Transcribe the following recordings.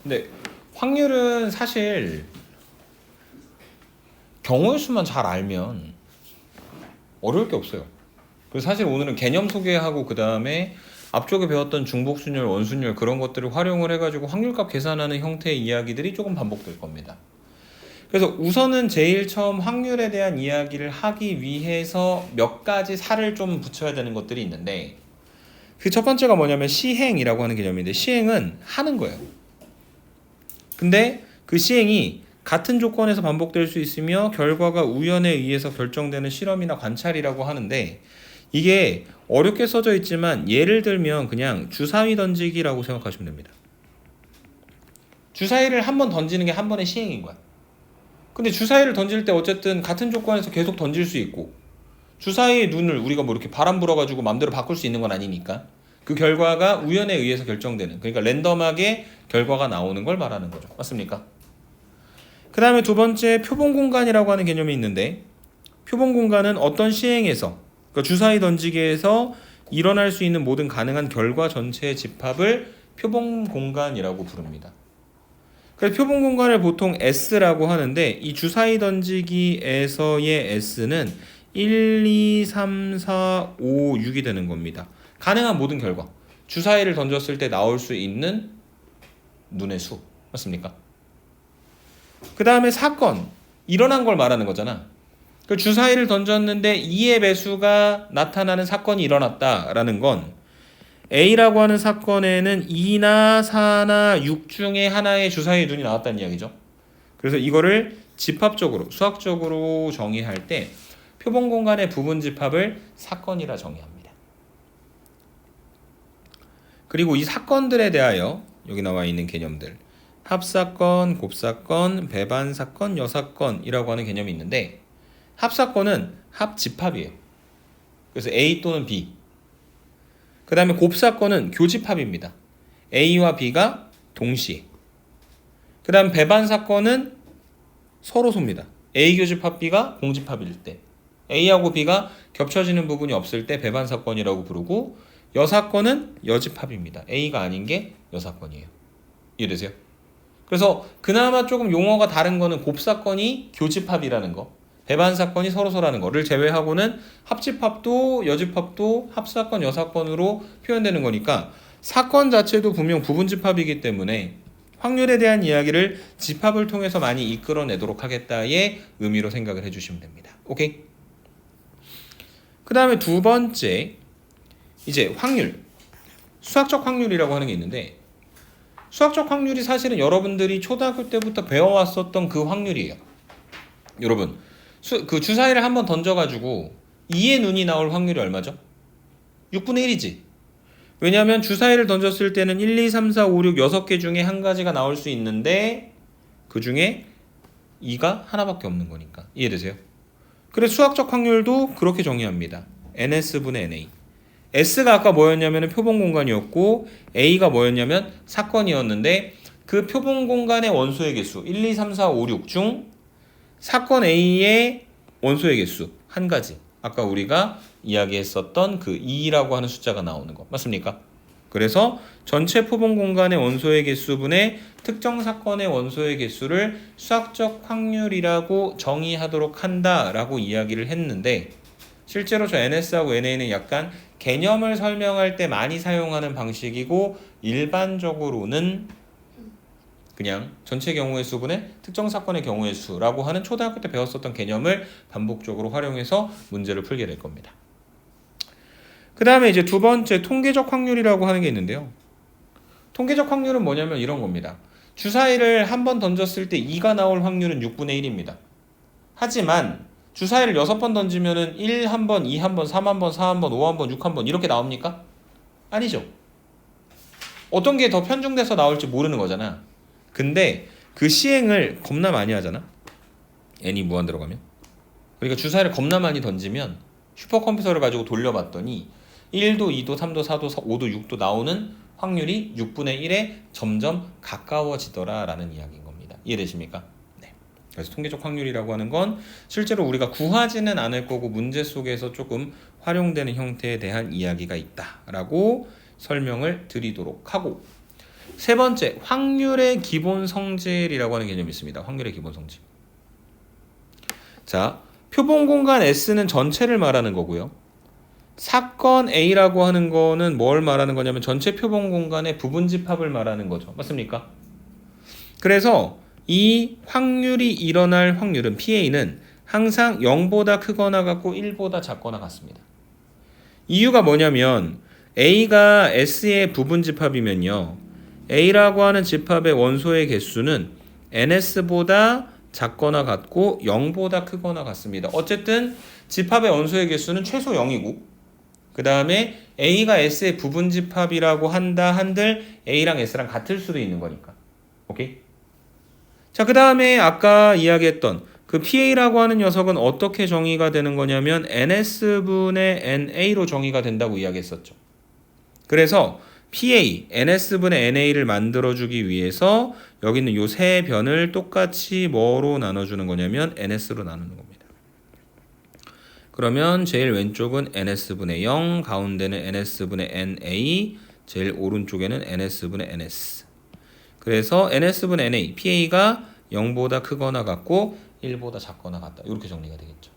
근데 확률은 사실 경우의 수만 잘 알면 어려울 게 없어요. 그래서 사실 오늘은 개념 소개하고 그 다음에 앞쪽에 배웠던 중복순율, 원순율 그런 것들을 활용을 해가지고 확률값 계산하는 형태의 이야기들이 조금 반복될 겁니다. 그래서 우선은 제일 처음 확률에 대한 이야기를 하기 위해서 몇 가지 살을 좀 붙여야 되는 것들이 있는데, 그 첫 번째가 뭐냐면 시행이라고 하는 개념인데, 시행은 하는 거예요. 근데 그 시행이 같은 조건에서 반복될 수 있으며 결과가 우연에 의해서 결정되는 실험이나 관찰이라고 하는데, 이게 어렵게 써져 있지만 예를 들면 그냥 주사위 던지기라고 생각하시면 됩니다. 주사위를 한 번 던지는 게 한 번의 시행인 거야. 근데 주사위를 던질 때 어쨌든 같은 조건에서 계속 던질 수 있고, 주사위의 눈을 우리가 뭐 이렇게 바람 불어가지고 맘대로 바꿀 수 있는 건 아니니까 그 결과가 우연에 의해서 결정되는, 그러니까 랜덤하게 결과가 나오는 걸 말하는 거죠. 맞습니까? 그 다음에 두 번째 표본 공간이라고 하는 개념이 있는데, 표본 공간은 어떤 시행에서, 그러니까 주사위 던지기에서 일어날 수 있는 모든 가능한 결과 전체의 집합을 표본 공간이라고 부릅니다. 그래서 표본 공간을 보통 S라고 하는데, 이 주사위 던지기에서의 S는 1, 2, 3, 4, 5, 6이 되는 겁니다. 가능한 모든 결과, 주사위를 던졌을 때 나올 수 있는 눈의 수, 맞습니까? 그 다음에 사건, 일어난 걸 말하는 거잖아. 그 주사위를 던졌는데 2의 배수가 나타나는 사건이 일어났다라는 건 A라고 하는 사건에는 2나 4나 6 중에 하나의 주사위의 눈이 나왔다는 이야기죠. 그래서 이거를 집합적으로, 수학적으로 정의할 때 표본 공간의 부분 집합을 사건이라 정의합니다. 그리고 이 사건들에 대하여 여기 나와 있는 개념들, 합사건, 곱사건, 배반사건, 여사건이라고 하는 개념이 있는데, 합사건은 합집합이에요. 그래서 A 또는 B. 그 다음에 곱사건은 교집합입니다. A와 B가 동시에. 그 다음 배반사건은 서로소입니다. A 교집합 B가 공집합일 때, A하고 B가 겹쳐지는 부분이 없을 때 배반사건이라고 부르고, 여사건은 여집합입니다. A가 아닌 게 여사건이에요. 이해되세요? 그래서 그나마 조금 용어가 다른 거는 곱사건이 교집합이라는 거, 배반사건이 서로서라는 거를 제외하고는 합집합도 여집합도 합사건, 여사건으로 표현되는 거니까 사건 자체도 분명 부분집합이기 때문에 확률에 대한 이야기를 집합을 통해서 많이 이끌어내도록 하겠다의 의미로 생각을 해주시면 됩니다. 오케이? 그 다음에 두 번째, 이제 확률, 수학적 확률이라고 하는 게 있는데, 수학적 확률이 사실은 여러분들이 초등학교 때부터 배워왔었던 그 확률이에요. 여러분, 그 주사위를 한번 던져가지고 2의 눈이 나올 확률이 얼마죠? 6분의 1이지. 왜냐하면 주사위를 던졌을 때는 1, 2, 3, 4, 5, 6, 6개 중에 한 가지가 나올 수 있는데 그 중에 2가 하나밖에 없는 거니까. 이해되세요? 그래서 수학적 확률도 그렇게 정의합니다. NS분의 NA. S가 아까 뭐였냐면 표본 공간이었고, A가 뭐였냐면 사건이었는데, 그 표본 공간의 원소의 개수 1, 2, 3, 4, 5, 6 중 사건 A의 원소의 개수 한 가지, 아까 우리가 이야기했었던 그 2라고 하는 숫자가 나오는 거 맞습니까? 그래서 전체 표본 공간의 원소의 개수분의 특정 사건의 원소의 개수를 수학적 확률이라고 정의하도록 한다라고 이야기를 했는데, 실제로 저 NS하고 NA는 약간 개념을 설명할 때 많이 사용하는 방식이고, 일반적으로는 그냥 전체 경우의 수분의 특정 사건의 경우의 수라고 하는 초등학교 때 배웠었던 개념을 반복적으로 활용해서 문제를 풀게 될 겁니다. 그 다음에 이제 두 번째 통계적 확률이라고 하는 게 있는데요. 통계적 확률은 뭐냐면 이런 겁니다. 주사위를 한 번 던졌을 때 2가 나올 확률은 6분의 1입니다. 하지만 주사위를 6번 던지면은 1 한 번, 2 한 번, 3 한 번, 4 한 번, 5 한 번, 6 한 번 이렇게 나옵니까? 아니죠. 어떤 게 더 편중돼서 나올지 모르는 거잖아. 근데 그 시행을 겁나 많이 하잖아. n이 무한 들어가면. 그러니까 주사위를 겁나 많이 던지면 슈퍼컴퓨터를 가지고 돌려봤더니 1도, 2도, 3도, 4도, 5도, 6도 나오는 확률이 6분의 1에 점점 가까워지더라라는 이야기인 겁니다. 이해되십니까? 네. 그래서 통계적 확률이라고 하는 건 실제로 우리가 구하지는 않을 거고 문제 속에서 조금 활용되는 형태에 대한 이야기가 있다라고 설명을 드리도록 하고, 세 번째, 확률의 기본 성질이라고 하는 개념이 있습니다. 확률의 기본 성질. 자, 표본 공간 S는 전체를 말하는 거고요. 사건 A라고 하는 거는 뭘 말하는 거냐면 전체 표본 공간의 부분 집합을 말하는 거죠. 맞습니까? 그래서 이 확률이 일어날 확률은 PA는 항상 0보다 크거나 같고 1보다 작거나 같습니다. 이유가 뭐냐면 A가 S의 부분 집합이면요. A라고 하는 집합의 원소의 개수는 NS보다 작거나 같고 0보다 크거나 같습니다. 어쨌든 집합의 원소의 개수는 최소 0이고 그 다음에 A가 S의 부분 집합이라고 한다 한들 A랑 S랑 같을 수도 있는 거니까. 오케이? 자, 그 다음에 아까 이야기했던 그 PA라고 하는 녀석은 어떻게 정의가 되는 거냐면 NS분의 NA로 정의가 된다고 이야기했었죠. 그래서 PA, NS분의 NA를 만들어주기 위해서 여기 있는 요 세 변을 똑같이 뭐로 나눠주는 거냐면 NS로 나누는 겁니다. 그러면 제일 왼쪽은 NS분의 0, 가운데는 NS분의 NA, 제일 오른쪽에는 NS분의 NS. 그래서 NS분의 NA, PA가 0보다 크거나 같고 1보다 작거나 같다. 이렇게 정리가 되겠죠.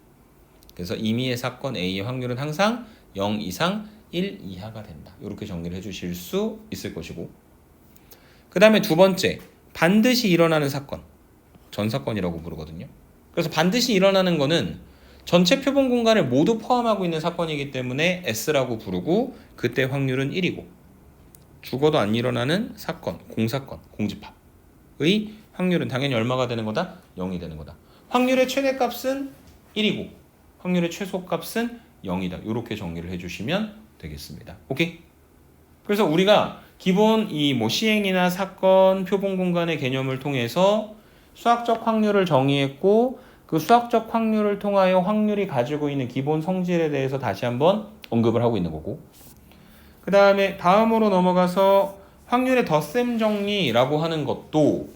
그래서 임의의 사건 A의 확률은 항상 0 이상 1 이하가 된다. 이렇게 정리를 해주실 수 있을 것이고 그 다음에 두 번째, 반드시 일어나는 사건. 전사건이라고 부르거든요. 그래서 반드시 일어나는 거는 전체 표본 공간을 모두 포함하고 있는 사건이기 때문에 S라고 부르고 그때 확률은 1이고 죽어도 안 일어나는 사건, 공사건, 공집합의 확률은 당연히 얼마가 되는 거다? 0이 되는 거다. 확률의 최대값은 1이고 확률의 최소값은 0이다. 이렇게 정리를 해주시면 되겠습니다. 오케이? 그래서 우리가 기본 이 뭐 시행이나 사건, 표본 공간의 개념을 통해서 수학적 확률을 정의했고 그 수학적 확률을 통하여 확률이 가지고 있는 기본 성질에 대해서 다시 한번 언급을 하고 있는 거고 그 다음에 다음으로 넘어가서 확률의 덧셈 정리라고 하는 것도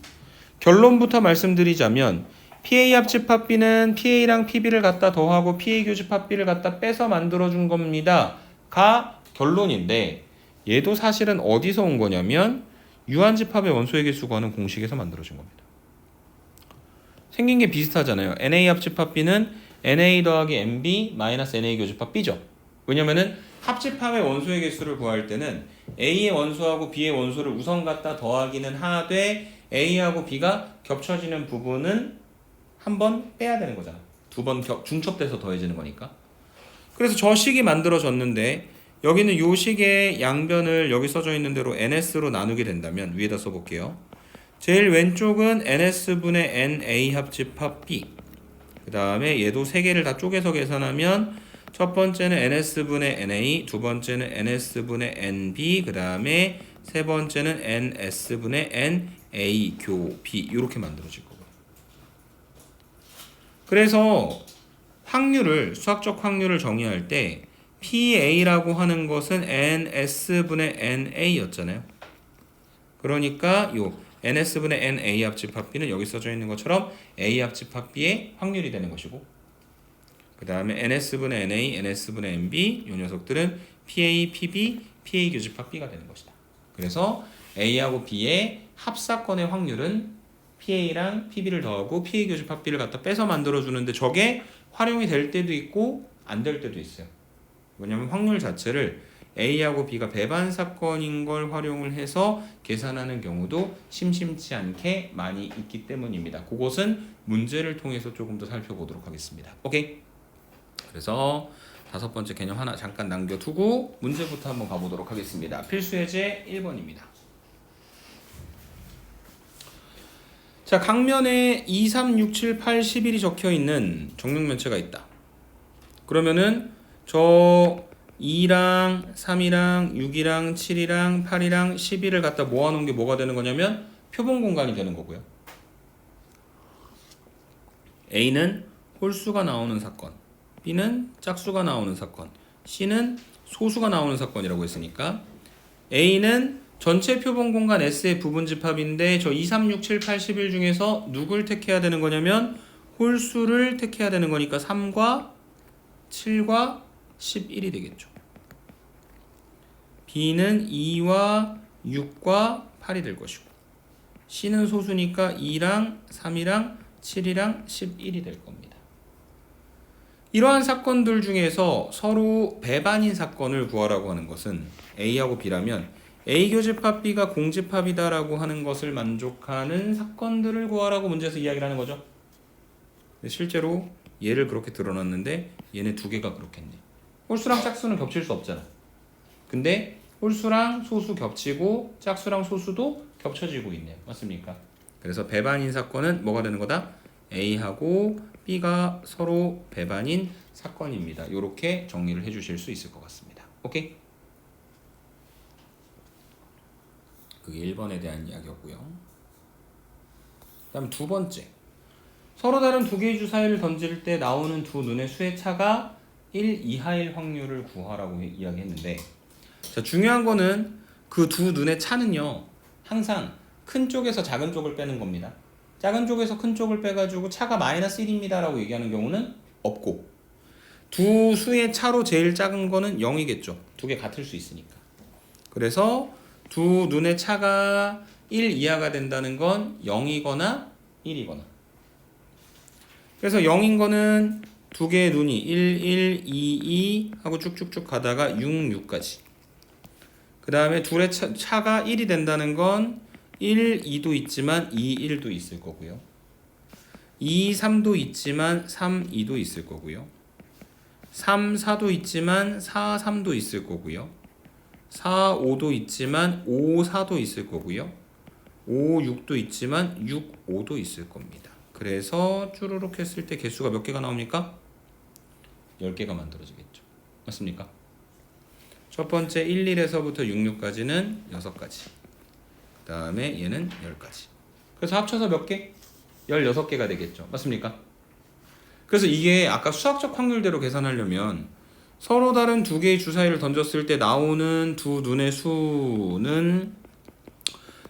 결론부터 말씀드리자면 PA 합집합 B는 PA랑 PB를 갖다 더하고 PA 교집합 B를 갖다 빼서 만들어준 겁니다. 가 결론인데 얘도 사실은 어디서 온 거냐면 유한집합의 원소의 개수 구하는 공식에서 만들어진 겁니다. 생긴 게 비슷하잖아요. NA 합집합 B는 NA 더하기 NB 마이너스 NA 교집합 B죠. 왜냐면은 합집합의 원소의 개수를 구할 때는 A의 원소하고 B의 원소를 우선 갖다 더하기는 하되 A하고 B가 겹쳐지는 부분은 한 번 빼야 되는 거잖아. 두 번 중첩돼서 더해지는 거니까. 그래서 저 식이 만들어졌는데 여기는 요 식의 양변을 여기 써져 있는 대로 NS로 나누게 된다면 위에다 써볼게요. 제일 왼쪽은 NS분의 NA 합집합 B 그 다음에 얘도 세 개를 다 쪼개서 계산하면 첫 번째는 NS분의 NA 두 번째는 NS분의 NB 그 다음에 세 번째는 NS분의 NA 교 B 이렇게 만들어질 거고요. 그래서 확률을 수학적 확률을 정의할 때 PA라고 하는 것은 NS분의 NA였잖아요. 그러니까 요 NS분의 NA 합집합 B는 여기 써져 있는 것처럼 A 합집합 B의 확률이 되는 것이고 그 다음에 NS분의 NA, NS분의 NB 이 녀석들은 PA, PB, PA 교집합 B가 되는 것이다. 그래서 A하고 B의 합사건의 확률은 PA랑 PB를 더하고 PA 교집합 B를 갖다 빼서 만들어주는데 저게 활용이 될 때도 있고 안 될 때도 있어요. 왜냐면 확률 자체를 A하고 B가 배반 사건인 걸 활용을 해서 계산하는 경우도 심심치 않게 많이 있기 때문입니다. 그것은 문제를 통해서 조금 더 살펴보도록 하겠습니다. 오케이? 그래서 다섯 번째 개념 하나 잠깐 남겨두고 문제부터 한번 가보도록 하겠습니다. 필수예제 1번입니다. 자, 각면에 2, 3, 6, 7, 8, 11이 적혀있는 정육면체가 있다. 그러면은 저 2랑 3이랑 6이랑 7이랑 8이랑 11을 갖다 모아놓은 게 뭐가 되는 거냐면 표본 공간이 되는 거고요. A는 홀수가 나오는 사건, B는 짝수가 나오는 사건, C는 소수가 나오는 사건이라고 했으니까 A는 전체 표본 공간 S의 부분 집합인데 저 2, 3, 6, 7, 8, 11 중에서 누굴 택해야 되는 거냐면 홀수를 택해야 되는 거니까 3과 7과 11이 되겠죠. B는 2와 6과 8이 될 것이고 C는 소수니까 2랑 3이랑 7이랑 11이 될 겁니다. 이러한 사건들 중에서 서로 배반인 사건을 구하라고 하는 것은 A하고 B라면 A 교집합 B가 공집합이다라고 하는 것을 만족하는 사건들을 구하라고 문제에서 이야기를 하는 거죠. 실제로 얘를 그렇게 드러났는데 얘네 두 개가 그렇겠네. 홀수랑 짝수는 겹칠 수 없잖아. 근데 홀수랑 소수 겹치고 짝수랑 소수도 겹쳐지고 있네요. 맞습니까? 그래서 배반인 사건은 뭐가 되는 거다? A하고 B가 서로 배반인 사건입니다. 이렇게 정리를 해주실 수 있을 것 같습니다. 오케이? 그게 1번에 대한 이야기였고요. 다음 두 번째. 서로 다른 두 개의 주사위를 던질 때 나오는 두 눈의 수의 차가 1 이하일 확률을 구하라고 이야기했는데, 자, 중요한 거는 그 두 눈의 차는요 항상 큰 쪽에서 작은 쪽을 빼는 겁니다. 작은 쪽에서 큰 쪽을 빼가지고 차가 마이너스 1입니다 라고 얘기하는 경우는 없고, 두 수의 차로 제일 작은 거는 0이겠죠. 두 개 같을 수 있으니까. 그래서 두 눈의 차가 1 이하가 된다는 건 0이거나 1이거나. 그래서 0인 거는 두 개의 눈이 1, 1, 2, 2 하고 쭉쭉쭉 가다가 6, 6까지. 그 다음에 둘의 차가 1이 된다는 건 1, 2도 있지만 2, 1도 있을 거고요. 2, 3도 있지만 3, 2도 있을 거고요. 3, 4도 있지만 4, 3도 있을 거고요. 4, 5도 있지만 5, 4도 있을 거고요. 5, 6도 있지만 6, 5도 있을 겁니다. 그래서 쭈루룩 했을 때 개수가 몇 개가 나옵니까? 10개가 만들어지겠죠. 맞습니까? 첫 번째 1, 1에서부터 6, 6까지는 6가지. 그 다음에 얘는 10가지. 그래서 합쳐서 몇 개? 16개가 되겠죠. 맞습니까? 그래서 이게 아까 수학적 확률대로 계산하려면 서로 다른 두 개의 주사위를 던졌을 때 나오는 두 눈의 수는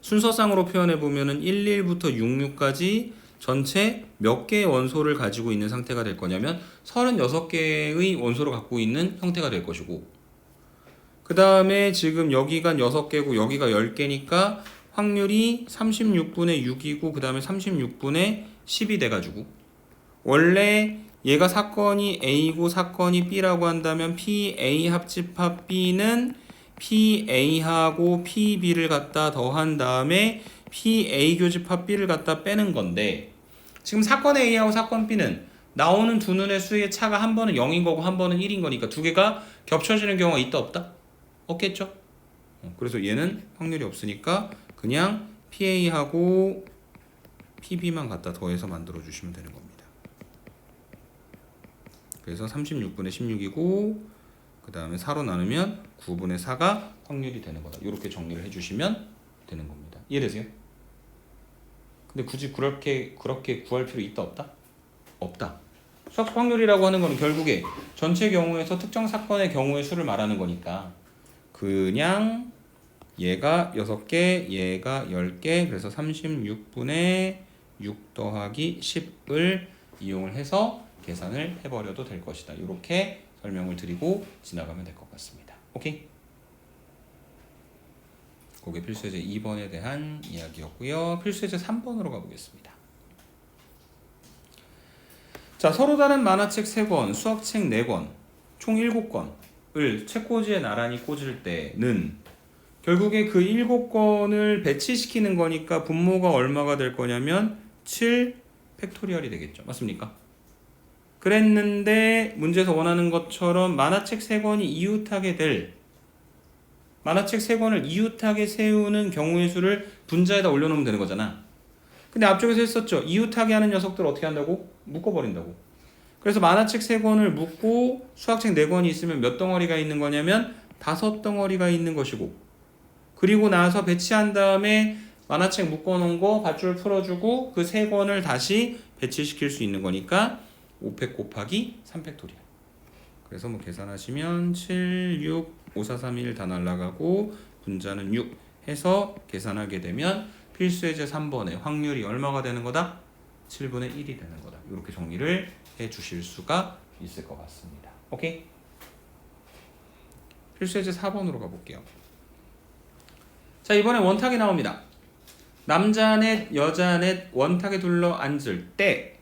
순서상으로 표현해 보면은 1, 1부터 6, 6까지 전체 몇 개의 원소를 가지고 있는 상태가 될 거냐면 36개의 원소를 갖고 있는 형태가 될 것이고, 그 다음에 지금 여기가 6개고 여기가 10개니까 확률이 36분의 6이고 그 다음에 36분의 10이 돼가지고, 원래 얘가 사건이 A고 사건이 B라고 한다면 PA 합집합 B는 PA하고 PB를 갖다 더한 다음에 PA 교집합 B를 갖다 빼는 건데, 지금 사건 A하고 사건 B는 나오는 두 눈의 수의 차가 한 번은 0인 거고 한 번은 1인 거니까 두 개가 겹쳐지는 경우가 있다 없다? 없겠죠? 그래서 얘는 확률이 없으니까 그냥 PA하고 PB만 갖다 더해서 만들어 주시면 되는 겁니다. 그래서 36분의 16이고 그 다음에 4로 나누면 9분의 4가 확률이 되는 거다. 이렇게 정리를 해주시면 되는 겁니다. 이해되세요? 근데 굳이 그렇게 구할 필요 있다 없다? 없다. 수학적 확률이라고 하는 거는 결국에 전체 경우에서 특정 사건의 경우의 수를 말하는 거니까 그냥 얘가 6개, 얘가 10개, 그래서 36분의 6 더하기 10을 이용을 해서 계산을 해버려도 될 것이다. 이렇게 설명을 드리고 지나가면 될 것 같습니다. 오케이? 그게 필수예제 2번에 대한 이야기였고요. 필수예제 3번으로 가보겠습니다. 자, 서로 다른 만화책 3권, 수학책 4권, 총 7권을 책꽂이에 나란히 꽂을 때는 결국에 그 7권을 배치시키는 거니까 분모가 얼마가 될 거냐면 7 팩토리얼이 되겠죠. 맞습니까? 그랬는데 문제에서 원하는 것처럼 만화책 3권이 이웃하게 될, 만화책 3권을 이웃하게 세우는 경우의 수를 분자에다 올려놓으면 되는 거잖아. 근데 앞쪽에서 했었죠. 이웃하게 하는 녀석들을 어떻게 한다고? 묶어버린다고. 그래서 만화책 3권을 묶고 수학책 4권이 있으면 몇 덩어리가 있는 거냐면 5덩어리가 있는 것이고, 그리고 나서 배치한 다음에 만화책 묶어놓은 거 밧줄 풀어주고 그 3권을 다시 배치시킬 수 있는 거니까 5팩 곱하기 3팩토리얼. 그래서 뭐 계산하시면 7, 6, 5, 4, 3, 1 다 날라가고 분자는 6 해서 계산하게 되면 필수예제 3번의 확률이 얼마가 되는 거다? 7분의 1이 되는 거다. 이렇게 정리를 해 주실 수가 있을 것 같습니다. 오케이? 필수예제 4번으로 가볼게요. 자, 이번에 원탁이 나옵니다. 남자 넷, 여자 넷 원탁에 둘러 앉을 때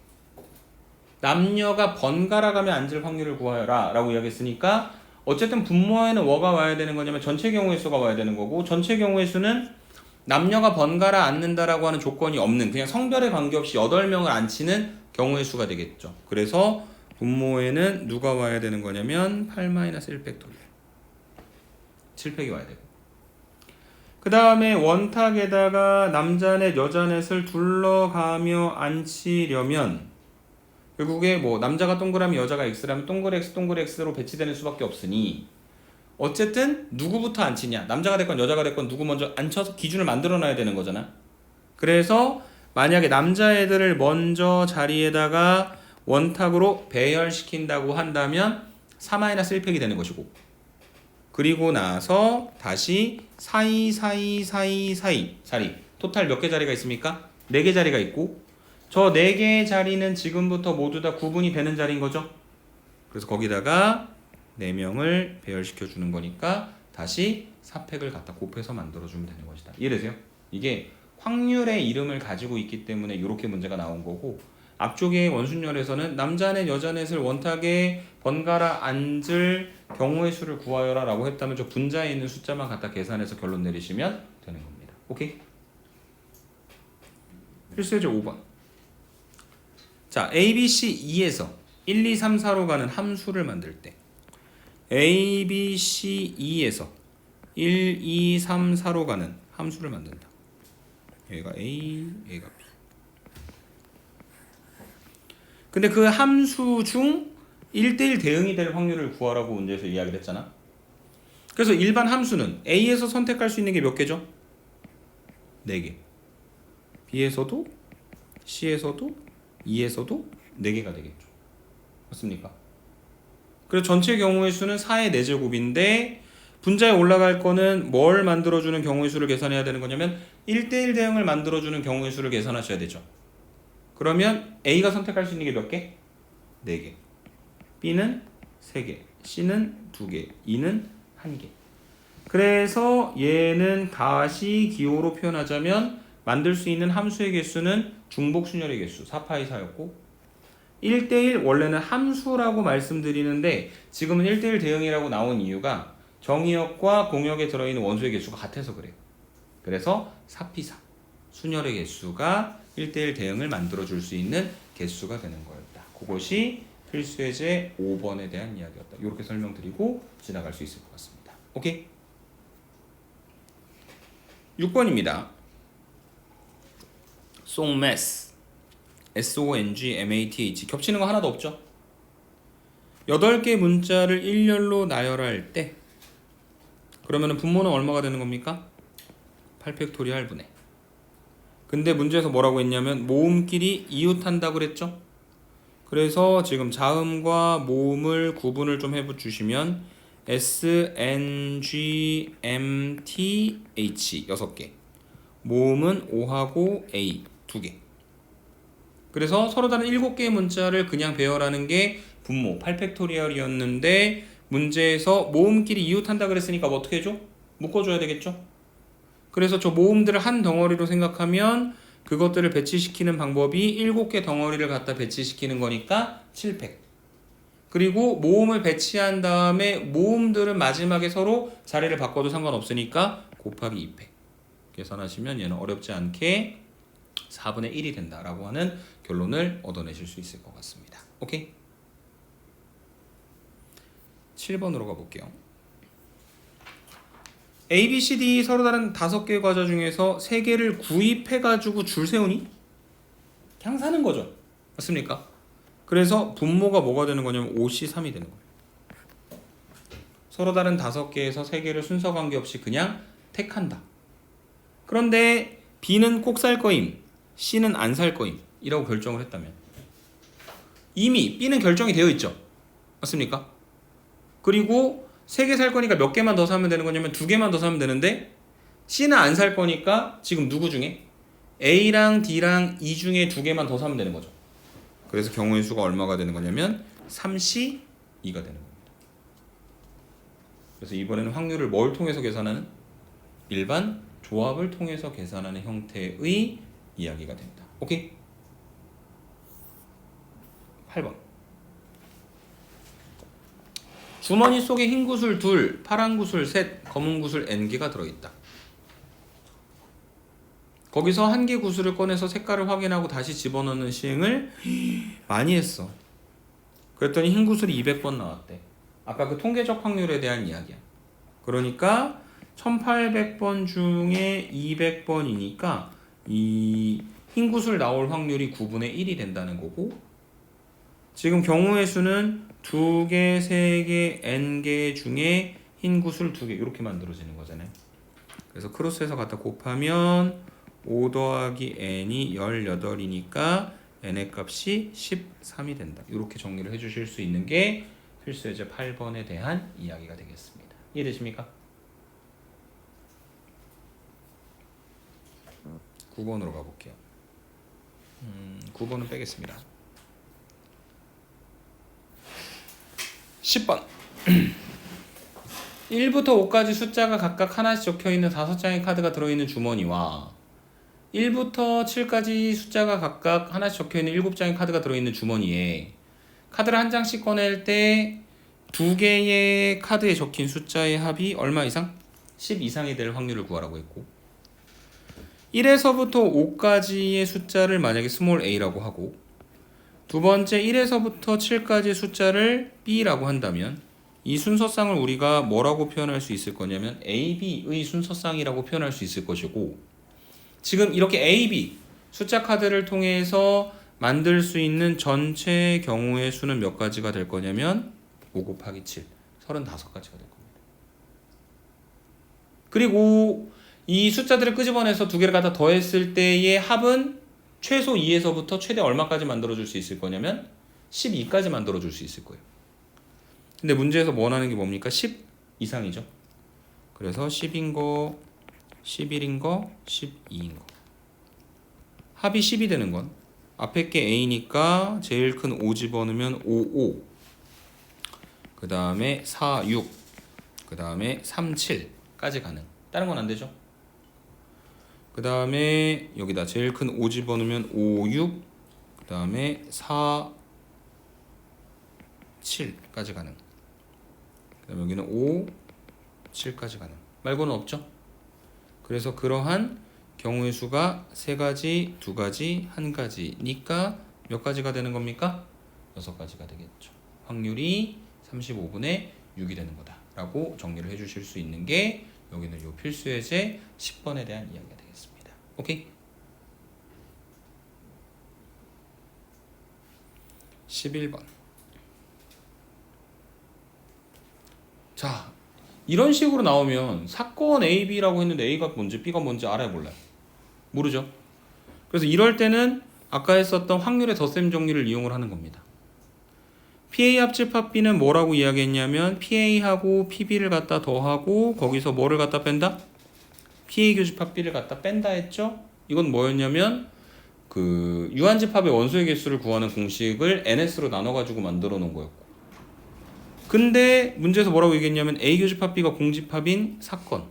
남녀가 번갈아 가며 앉을 확률을 구하여라 라고 이야기했으니까 어쨌든 분모에는 뭐가 와야 되는 거냐면 전체 경우의 수가 와야 되는 거고, 전체 경우의 수는 남녀가 번갈아 앉는다라고 하는 조건이 없는 그냥 성별에 관계없이 8명을 앉히는 경우의 수가 되겠죠. 그래서 분모에는 누가 와야 되는 거냐면 8-1팩토리얼 7팩이 와야 되고, 그 다음에 원탁에다가 남자 넷 여자 넷을 둘러가며 앉히려면 결국에 뭐 남자가 동그라미 여자가 x라면 동그레 x 동그레 x로 배치되는 수밖에 없으니 어쨌든 누구부터 앉히냐, 남자가 됐건 여자가 됐건 누구 먼저 앉혀서 기준을 만들어 놔야 되는 거잖아. 그래서 만약에 남자애들을 먼저 자리에다가 원탁으로 배열시킨다고 한다면 4-1팩이 되는 것이고, 그리고 나서 다시 사이 자리 토탈 몇 개 자리가 있습니까? 4개 자리가 있고, 저 4개의 자리는 지금부터 모두 다 구분이 되는 자리인 거죠. 그래서 거기다가 4명을 배열시켜 주는 거니까 다시 4팩을 갖다 곱해서 만들어주면 되는 것이다. 이해되세요? 이게 확률의 이름을 가지고 있기 때문에 이렇게 문제가 나온 거고, 앞쪽의 원순열에서는 남자 넷 여자 넷을 원탁에 번갈아 앉을 경우의 수를 구하여라 라고 했다면 저 분자에 있는 숫자만 갖다 계산해서 결론 내리시면 되는 겁니다. 오케이? 필수예제 5번. 자, A, B, C, E에서 1, 2, 3, 4로 가는 함수를 만들 때 A, B, C, E에서 1, 2, 3, 4로 가는 함수를 만든다. 얘가 A, 얘가 B. 근데 그 함수 중 1대1 대응이 될 확률을 구하라고 문제에서 이야기를 했잖아. 그래서 일반 함수는 A에서 선택할 수 있는 게 몇 개죠? 4개. B에서도 C에서도 E에서도 4개가 되겠죠. 맞습니까? 그래서 전체 경우의 수는 4의 4제곱인데 분자에 올라갈 거는 뭘 만들어주는 경우의 수를 계산해야 되는 거냐면 1대1 대응을 만들어주는 경우의 수를 계산하셔야 되죠. 그러면 A가 선택할 수 있는 게 몇 개? 4개. B는 3개. C는 2개. E는 1개. 그래서 얘는 다시 기호로 표현하자면 만들 수 있는 함수의 개수는 중복순열의 개수 4파이4였고 1대1 원래는 함수라고 말씀드리는데 지금은 1대1 대응이라고 나온 이유가 정의역과 공역에 들어있는 원소의 개수가 같아서 그래요. 그래서 4p4 순열의 개수가 1대1 대응을 만들어줄 수 있는 개수가 되는 거였다. 그것이 필수예제 5번에 대한 이야기였다. 이렇게 설명드리고 지나갈 수 있을 것 같습니다. 오케이? 6번입니다. 송매스 SONGMATH 겹치는 거 하나도 없죠? 8개 문자를 일렬로 나열할 때 그러면 분모는 얼마가 되는 겁니까? 8팩토리얼 분의. 근데 문제에서 뭐라고 했냐면 모음끼리 이웃한다고 그랬죠? 그래서 지금 자음과 모음을 구분을 좀 해주시면 SNGMTH 6개, 모음은 O하고 A 2개. 그래서 서로 다른 7개의 문자를 그냥 배열하는 게 분모 8팩토리얼이었는데 문제에서 모음끼리 이웃한다 그랬으니까 뭐 어떻게 해줘? 묶어줘야 되겠죠? 그래서 저 모음들을 한 덩어리로 생각하면 그것들을 배치시키는 방법이 7개 덩어리를 갖다 배치시키는 거니까 7팩. 그리고 모음을 배치한 다음에 모음들은 마지막에 서로 자리를 바꿔도 상관없으니까 곱하기 2팩. 계산하시면 얘는 어렵지 않게 4분의 1이 된다라고 하는 결론을 얻어내실 수 있을 것 같습니다. 오케이? 7번으로 가볼게요. A, B, C, D 서로 다른 5개의 과자 중에서 3개를 구입해가지고 줄 세우니? 그냥 사는 거죠. 맞습니까? 그래서 분모가 뭐가 되는 거냐면 5C3이 되는 거예요. 서로 다른 5개에서 3개를 순서 관계없이 그냥 택한다. 그런데 B는 꼭 살 거임, C는 안 살 거임 이라고 결정을 했다면 이미 B는 결정이 되어 있죠. 맞습니까? 그리고 3개 살 거니까 몇 개만 더 사면 되는 거냐면 2개만 더 사면 되는데 C는 안 살 거니까 지금 누구 중에? A랑 D랑 E 중에 2개만 더 사면 되는 거죠. 그래서 경우의 수가 얼마가 되는 거냐면 3C2가 되는 겁니다. 그래서 이번에는 확률을 뭘 통해서 계산하는? 일반 조합을 통해서 계산하는 형태의 이야기가 된다. 오케이? 8번. 주머니 속에 흰 구슬 2, 파란 구슬 3, 검은 구슬 N개가 들어있다. 거기서 한 개 구슬을 꺼내서 색깔을 확인하고 다시 집어넣는 시행을 많이 했어. 그랬더니 흰 구슬이 200번 나왔대. 아까 그 통계적 확률에 대한 이야기야. 그러니까 1800번 중에 200번이니까 이 흰 구슬 나올 확률이 9분의 1이 된다는 거고, 지금 경우의 수는 2개, 3개, N개 중에 흰 구슬 2개 이렇게 만들어지는 거잖아요. 그래서 크로스해서 갖다 곱하면 5 더하기 N이 18이니까 N의 값이 13이 된다. 이렇게 정리를 해주실 수 있는 게 필수 예제 8번에 대한 이야기가 되겠습니다. 이해되십니까? 9번으로 가볼게요. 9번은 빼겠습니다. 10번 1부터 5까지 숫자가 각각 하나씩 적혀있는 5장의 카드가 들어있는 주머니와 1부터 7까지 숫자가 각각 하나씩 적혀있는 7장의 카드가 들어있는 주머니에 카드를 한 장씩 꺼낼 때 2개의 카드에 적힌 숫자의 합이 얼마 이상? 10 이상이 될 확률을 구하라고 했고, 1에서부터 5까지의 숫자를 만약에 스몰 a라고 하고, 두 번째 1에서부터 7까지의 숫자를 b라고 한다면 이 순서쌍을 우리가 뭐라고 표현할 수 있을 거냐면 a, b의 순서쌍이라고 표현할 수 있을 것이고, 지금 이렇게 a, b 숫자 카드를 통해서 만들 수 있는 전체 경우의 수는 몇 가지가 될 거냐면 5 곱하기 7, 35가지가 될 겁니다. 그리고 이 숫자들을 끄집어내서 두 개를 갖다 더했을 때의 합은 최소 2에서부터 최대 얼마까지 만들어줄 수 있을 거냐면 12까지 만들어줄 수 있을 거예요. 근데 문제에서 원하는 게 뭡니까? 10 이상이죠. 그래서 10인 거, 11인 거, 12인 거. 합이 10이 되는 건 앞에 게 A니까 제일 큰 5 집어넣으면 5, 5. 그 다음에 4, 6. 그 다음에 3, 7까지 가능. 다른 건 안 되죠. 그 다음에 여기다 제일 큰 5 집어넣으면 5, 6. 그 다음에 4, 7까지 가능. 그 다음에 여기는 5, 7까지 가능. 말고는 없죠. 그래서 그러한 경우의 수가 3가지, 2가지, 1가지니까 몇 가지가 되는 겁니까? 6가지가 되겠죠. 확률이 35분의 6이 되는 거다 라고 정리를 해주실 수 있는 게 여기는 요 필수 예제 10번에 대한 이야기가 되겠습니다. 오케이? 11번. 자, 이런 식으로 나오면 사건 A, B라고 했는데 A가 뭔지 B가 뭔지 알아요, 몰라요? 모르죠. 그래서 이럴 때는 아까 했었던 확률의 덧셈 정리를 이용을 하는 겁니다. PA 합집합 B는 뭐라고 이야기했냐면 PA하고 PB를 갖다 더하고 거기서 뭐를 갖다 뺀다? PA 교집합 B를 갖다 뺀다 했죠? 이건 뭐였냐면 그 유한집합의 원소의 개수를 구하는 공식을 NS로 나눠가지고 만들어 놓은 거였고, 근데 문제에서 뭐라고 얘기했냐면 A 교집합 B가 공집합인 사건,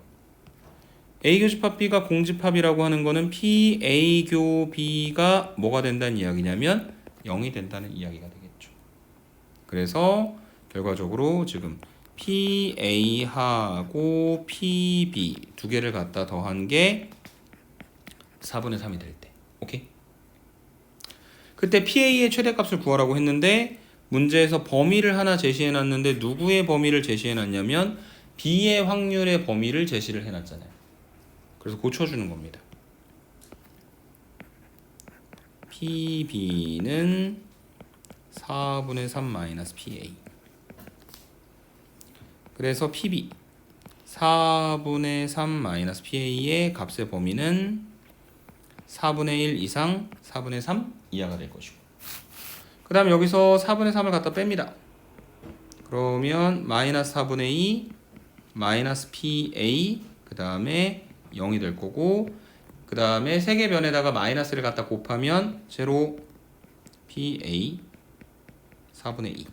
A 교집합 B가 공집합이라고 하는 거는 PA 교 B가 뭐가 된다는 이야기냐면 0이 된다는 이야기가 되겠죠. 그래서 결과적으로 지금 PA하고 PB 두 개를 갖다 더한 게 4분의 3이 될 때, 오케이? 그때 PA의 최대값을 구하라고 했는데 문제에서 범위를 하나 제시해놨는데 누구의 범위를 제시해놨냐면 B의 확률의 범위를 제시를 해놨잖아요. 그래서 고쳐주는 겁니다. PB는 4분의 3 마이너스 PA. 그래서 PB 4분의 3 마이너스 PA의 값의 범위는 4분의 1 이상 4분의 3 이하가 될 것이고, 그 다음 여기서 4분의 3을 갖다 뺍니다. 그러면 마이너스 4분의 2 마이너스 PA 그 다음에 0이 될 거고, 그 다음에 세개 변에다가 마이너스를 갖다 곱하면 제로 PA 4분의 2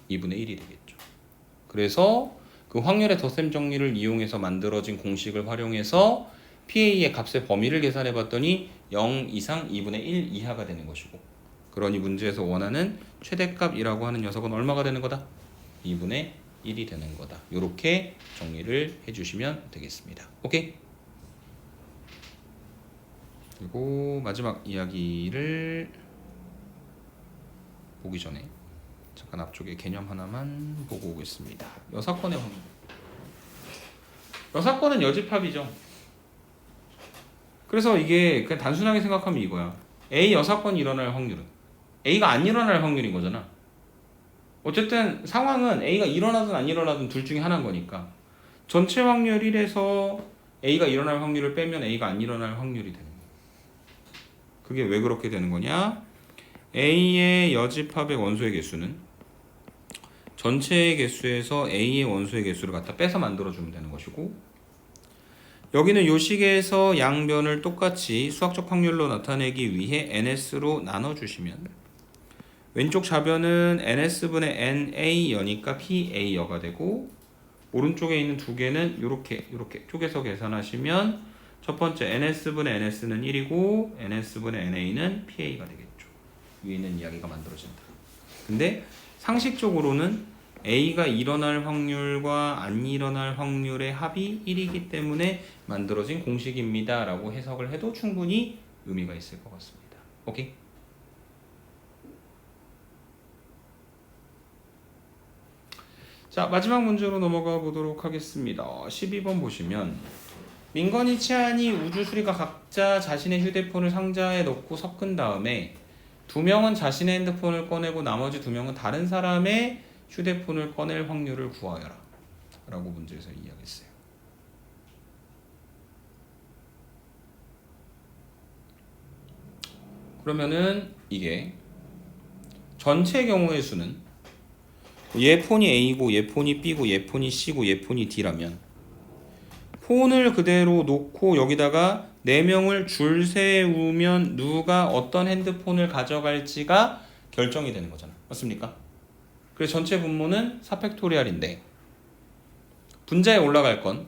2분의 1이 되겠죠. 그래서 그 확률의 덧셈 정리를 이용해서 만들어진 공식을 활용해서 PA의 값의 범위를 계산해 봤더니 0 이상 2분의 1 이하가 되는 것이고, 그러니 문제에서 원하는 최대값이라고 하는 녀석은 얼마가 되는 거다? 2분의 1이 되는 거다. 이렇게 정리를 해주시면 되겠습니다. 오케이? 그리고 마지막 이야기를 보기 전에 잠깐 앞쪽에 개념 하나만 보고 오겠습니다. 여사건의 확률. 여사건은 여집합이죠. 그래서 이게 그냥 단순하게 생각하면 이거야. A 여사건이 일어날 확률은 A가 안 일어날 확률인 거잖아. 어쨌든 상황은 A가 일어나든 안 일어나든 둘 중에 하나인 거니까 전체 확률 1에서 A가 일어날 확률을 빼면 A가 안 일어날 확률이 되는 거야. 그게 왜 그렇게 되는 거냐? A의 여집합의 원소의 개수는 전체의 개수에서 A의 원소의 개수를 갖다 빼서 만들어주면 되는 것이고, 여기는 요식에서 양변을 똑같이 수학적 확률로 나타내기 위해 NS로 나눠주시면 왼쪽 좌변은 NS분의 NA여니까 PA여가 되고, 오른쪽에 있는 두 개는 이렇게 쪼개서 계산하시면 첫 번째 NS분의 NS는 1이고 NS분의 NA는 PA가 되겠죠. 위에 있는 이야기가 만들어진다. 근데 상식적으로는 A가 일어날 확률과 안 일어날 확률의 합이 1이기 때문에 만들어진 공식입니다 라고 해석을 해도 충분히 의미가 있을 것 같습니다. 오케이? 자, 마지막 문제로 넘어가 보도록 하겠습니다. 12번 보시면 민건이, 치안이, 우주수리가 각자 자신의 휴대폰을 상자에 넣고 섞은 다음에 두 명은 자신의 핸드폰을 꺼내고 나머지 두 명은 다른 사람의 휴대폰을 꺼낼 확률을 구하여라 라고 문제에서 이야기했어요. 그러면은 이게 전체 경우의 수는 얘 폰이 A고 얘 폰이 B고 얘 폰이 C고 얘 폰이 D라면 폰을 그대로 놓고 여기다가 4명을 줄 세우면 누가 어떤 핸드폰을 가져갈지가 결정이 되는 거잖아. 맞습니까? 그래서 전체 분모는 4팩토리얼인데 분자에 올라갈 건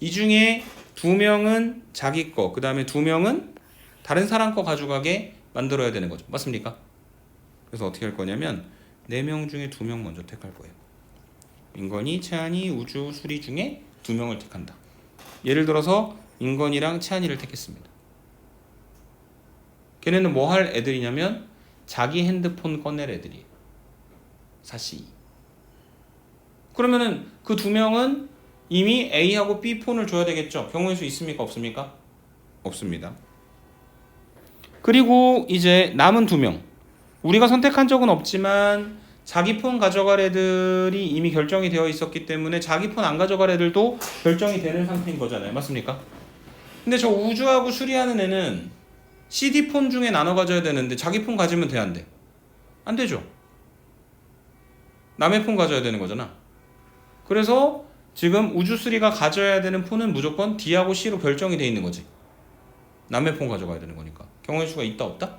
이 중에 2명은 자기 거, 그 다음에 2명은 다른 사람 거 가져가게 만들어야 되는 거죠. 맞습니까? 그래서 어떻게 할 거냐면 4명 중에 2명 먼저 택할 거예요. 민건이, 채안이, 우주, 수리 중에 2명을 택한다. 예를 들어서 민건이랑 채안이를 택했습니다. 걔네는 뭐 할 애들이냐면 자기 핸드폰 꺼낼 애들이에요. 사시. 그러면은 그 2명은 이미 A하고 B 폰을 줘야 되겠죠. 경우의 수 있습니까? 없습니까? 없습니다. 그리고 이제 남은 2명. 우리가 선택한 적은 없지만 자기 폰 가져갈 애들이 이미 결정이 되어 있었기 때문에 자기 폰 안 가져갈 애들도 결정이 되는 상태인 거잖아요. 맞습니까? 근데 저 우주하고 수리하는 애는 CD 폰 중에 나눠 가져야 되는데 자기 폰 가지면 돼, 안 돼? 안 되죠. 남의 폰 가져야 되는 거잖아. 그래서 지금 우주 수리가 가져야 되는 폰은 무조건 D하고 C로 결정이 돼 있는 거지. 남의 폰 가져가야 되는 거니까. 경우의 수가 있다 없다?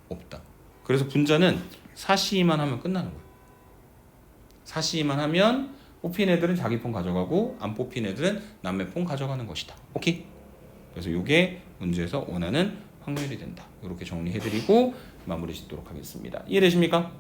없다. 그래서 분자는 사시만 하면 끝나는 거예요. 사시만 하면 뽑힌 애들은 자기 폰 가져가고 안 뽑힌 애들은 남의 폰 가져가는 것이다. 오케이? 그래서 이게 문제에서 원하는 확률이 된다. 이렇게 정리해드리고 마무리 짓도록 하겠습니다. 이해되십니까?